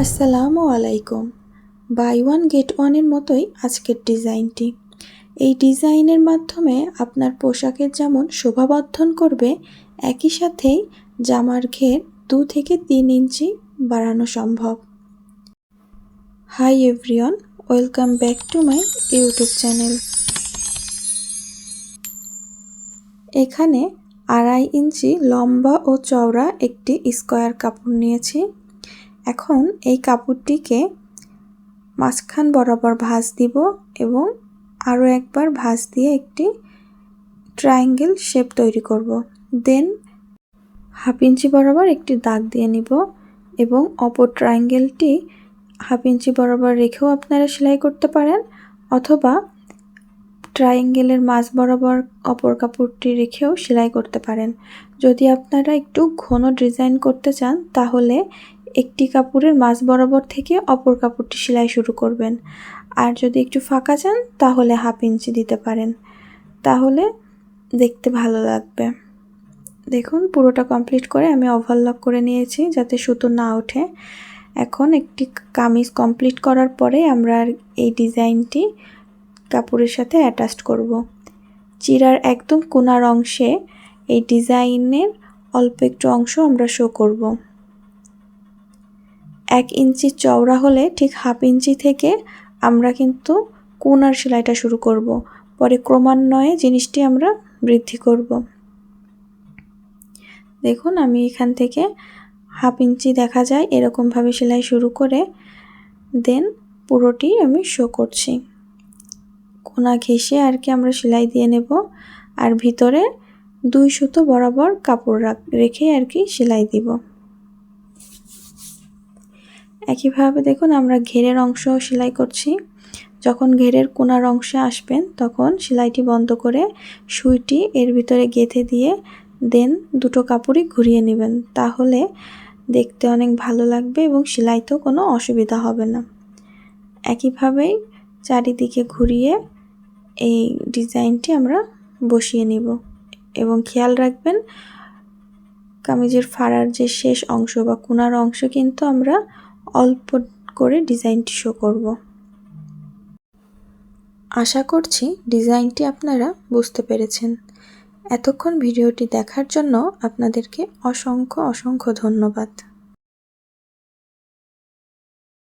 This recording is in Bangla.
আসসালামু আলাইকুম। বাই ওয়ান গেট ওয়ানের মতোই আজকের ডিজাইনটি। এই ডিজাইনের মাধ্যমে আপনার পোশাকের যেমন শোভাবর্ধন করবে, একই সাথেই জামার ঘের 2 থেকে 3 ইঞ্চি বাড়ানো সম্ভব। Hi everyone, welcome back to my YouTube channel. এখানে 2.5 ইঞ্চি লম্বা ও চওড়া একটি স্কোয়ার কাপড় নিয়েছি। এখন এই কাপড়টিকে মাঝখান বরাবর ভাঁজ দিব এবং আরও একবার ভাঁজ দিয়ে একটি ট্রায়াঙ্গেল শেপ তৈরি করব। দেন 1/2 ইঞ্চি বরাবর একটি দাগ দিয়ে নিব এবং অপর ট্রায়াঙ্গেলটি 1/2 ইঞ্চি বরাবর রেখেও আপনারা সেলাই করতে পারেন, অথবা ট্রায়াঙ্গেলের মাঝ বরাবর অপর কাপড়টি রেখেও সেলাই করতে পারেন। যদি আপনারা একটু ঘন ডিজাইন করতে চান তাহলে একটি কাপড়ের মাঝ বরাবর থেকে অপর কাপড়টি সেলাই শুরু করবেন। আর যদি একটু ফাঁকা চান তাহলে 1/2 ইঞ্চি দিতে পারেন, তাহলে দেখতে ভালো লাগবে। দেখুন, পুরোটা কমপ্লিট করে আমি ওভারলক করে নিয়েছি যাতে সুতো না ওঠে। এখন একটি কামিজ কমপ্লিট করার পরে আমরা এই ডিজাইনটি কাপড়ের সাথে অ্যাটাচ করব। চিরার একদম কোণার অংশে এই ডিজাইনের অল্প একটু অংশ আমরা শো করব। 1 ইঞ্চি চওড়া হলে ঠিক 1/2 ইঞ্চি থেকে আমরা কিন্তু কোণার সেলাইটা শুরু করব। পরে ক্রমান্বয়ে জিনিসটি আমরা বৃদ্ধি করব। দেখুন, আমি এখান থেকে 1/2 ইঞ্চি দেখা যায় এরকমভাবে সেলাই শুরু করে দেন পুরোটি আমি শো করছি। কোণা ঘেঁষে আর কি আমরা সেলাই দিয়ে নেব, আর ভিতরে 2 সুতো বরাবর কাপড় রেখে আর কি সেলাই দিব। একইভাবে দেখুন, আমরা ঘেরের অংশ সেলাই করছি। যখন ঘেরের কোণার অংশে আসবেন তখন সেলাইটি বন্ধ করে সুইটি এর ভিতরে গেঁথে দিয়ে দেন দুটো কাপড়ই ঘুরিয়ে নেবেন, তাহলে দেখতে অনেক ভালো লাগবে এবং সেলাইতেও কোনো অসুবিধা হবে না। একইভাবেই চারিদিকে ঘুরিয়ে এই ডিজাইনটি আমরা বসিয়ে নিব এবং খেয়াল রাখবেন কামিজের ফাড়ার যে শেষ অংশ বা কোণার অংশ কিন্তু আমরা অল্প করে ডিজাইনটি শো করব। আশা করছি ডিজাইনটি আপনারা বুঝতে পেরেছেন। এতক্ষণ ভিডিওটি দেখার জন্য আপনাদেরকে অসংখ্য ধন্যবাদ।